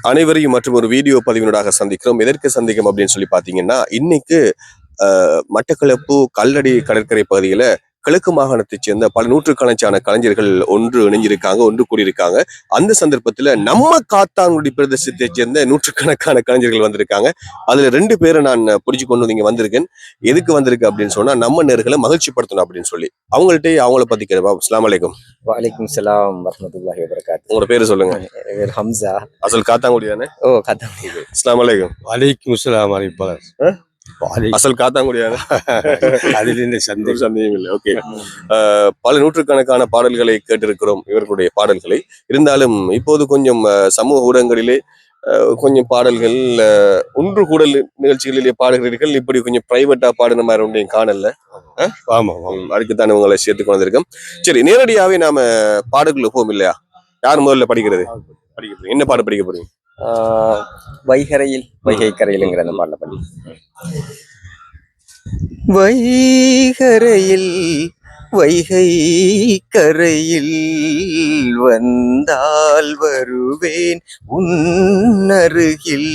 அனைவரையும் மற்றும் ஒரு வீடியோ பதிவினூடாக சந்திக்கிறோம். எதற்கு சந்திக்கும் அப்படின்னு சொல்லி பாத்தீங்கன்னா, இன்னைக்கு மட்டக்களப்பு கல்லடி கடற்கரை பகுதியில கிழக்கு மாகாணத்தைச் சேர்ந்த பல நூற்றுக்கணக்கான கலைஞர்கள் ஒன்று இணைஞ்சிருக்காங்க, ஒன்று கூடியிருக்காங்க. அந்த சந்தர்ப்பத்துல நம்ம காத்தாங்குடி பிரதேசத்தைச் சேர்ந்த நூற்றுக்கணக்கான கலைஞர்கள் வந்திருக்காங்க. அதுல 2 பேரை நான் பிடிச்சு கொண்டு இங்க வந்திருக்கேன். எதுக்கு வந்திருக்கு அப்படின்னு சொன்னா, நம்ம நேர்களை மகிழ்ச்சி படுத்தணும் அப்படின்னு சொல்லி. அவங்கள பத்தி கேட்பா. அஸ்ஸலாமு அலைக்கும். வலைக்கும் சலாம் வரமத்துல்லாஹி வபரகாத்துஹு. உங்களோட பேரு சொல்லுங்க. என் பேர் ஹம்சா. அசல் காத்தாங்குடி தானே? ஓ காத்தாங்குடி. அஸ்ஸலாமு அலைக்கும். வலைக்கும் சலாம் அலைக்கும். அசல் காத்தாங்குடியான அதில் சந்தேகம் இல்லை. ஓகே. பல நூற்றுக்கணக்கான பாடல்களை கேட்டிருக்கிறோம், இவர்களுடைய பாடல்களை. இருந்தாலும் இப்போது கொஞ்சம் சமூக ஊடகங்களிலே கொஞ்சம் பாடல்கள் ஒன்று கூடல் நிகழ்ச்சிகளிலே பாடுகிறீர்கள். இப்படி கொஞ்சம் பிரைவேட்டா பாடுன மாதிரி ஒன்றையும் காணல. அதுக்குத்தானே உங்களை சேர்த்துக்கு வந்திருக்கோம். சரி, நேரடியாவே நாம பாடல்கள் போவோம் இல்லையா? யார் முதல்ல படிக்கிறது? என்ன பாட்டு படிக்க போறீங்க? வைகரையில் வைகை கரையில்ங்கிற அந்த பாடல பண்ணி. வைகரையில் வைகை கரையில் வந்தால் வருவேன் உன்னருகில்.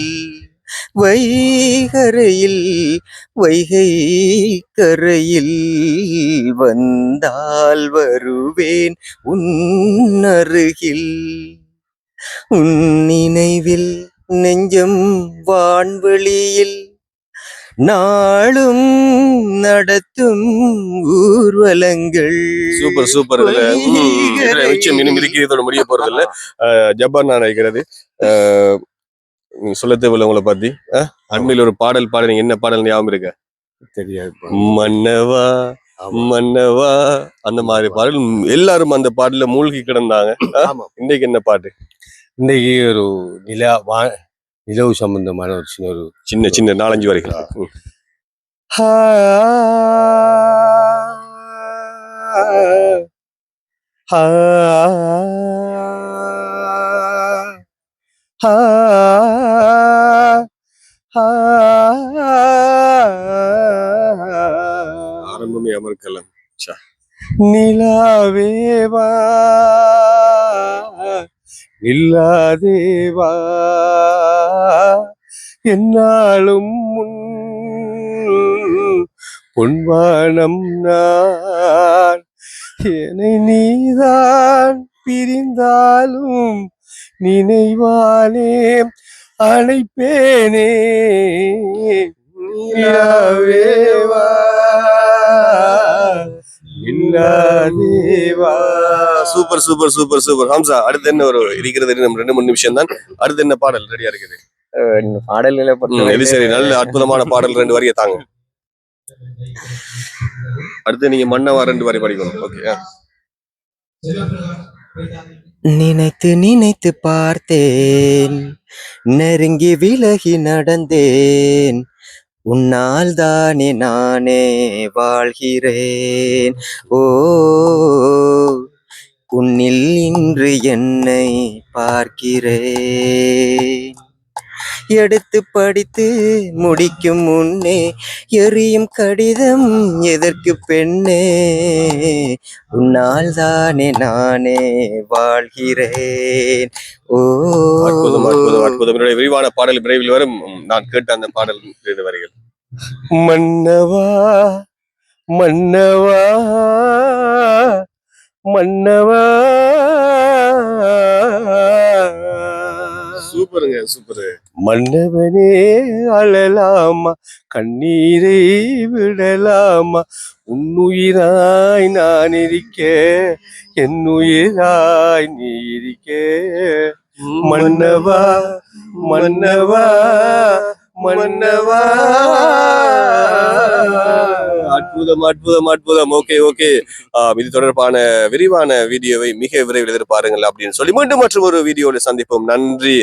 வைகரையில் வைகை கரையில் வந்தால் வருவேன் உன்னருகில். உன் நினைவில் நெஞ்சம் வான்வெளியில் நாளும் நடத்தும் ஊர்வலங்கள். Super super. இதோட முடிய போறது இல்ல. ஜப்பான் நான் நினைக்கிறது சொல்ல தேவையில்ல உங்களை பத்தி. அண்மையில் ஒரு பாடல் பாடுறீங்க, என்ன பாடல் ஞாபகம் இருக்க? தெரியாது. மன்னவா மன்னவா அந்த மாதிரி பாடல். எல்லாரும் அந்த பாடல மூழ்கி கிடந்தாங்க. இன்னைக்கு என்ன பாட்டு? இன்னைக்கு ஒரு நிலவு சம்பந்தமான ஒரு சின்ன 4-5 வரைக்கும். ஆரம்பமே அமர்க்கலாம். நிலாவேவா நில்லாதேவா என்னாலும் பொன்வானம் நான். என்னை நீதான் பிரிந்தாலும் நினைவானே அழைப்பேனே. நிலாவேவா இல்லாதேவா. Super super super super. Hamsa, அடுத்து என்ன ஒரு இருக்கிறது? நம்ம 2-3 நிமிஷம் தான். அடுத்து என்ன பாடல் ரெடியா இருக்குது? பாடல்களை இது சரி, நல்ல அற்புதமான பாடல். 2 வரியை தாங்க. அடுத்து நீங்க மன்னவா 2 வரி படிக்கணும். ஓகே. நினைத்து நினைத்து பார்த்தேன், நெருங்கி விலகி நடந்தேன், உன்னால் தானே நானே வாழ்கிறேன். ஓ உன்னில் இன்று என்னை பார்க்கிறேன். எடுத்து படித்து முடிக்கும் முன்னே எரியும் கடிதம் எதற்கு பெண்ணே? உன்னால் தானே நானே வாழ்கிறேன். ஓ அற்புதம் அற்புதம் அற்புதம். என்னுடைய விரிவான பாடல் விரைவில் வரும். நான் கேட்ட அந்த பாடல் 2 வரிகள். மன்னவா மன்னவா மன்னவா. சூப்பருங்க, சூப்பரு. மன்னவனே அழலாமா, கண்ணீரை விடலாமா, உன்னுயிராய் நான் இருக்க, என் உயிராய் நீ இருக்க. மன்னவா மன்னவா மன்னவா. அற்புதம் அற்புதம் அற்புதம். Okay okay. இது தொடர்பான விரிவான வீடியோவை மிக விரைவில் எதிர்பாருங்கள் அப்படின்னு சொல்லி மீண்டும் மற்றும் ஒரு வீடியோவில் சந்திப்போம். நன்றி.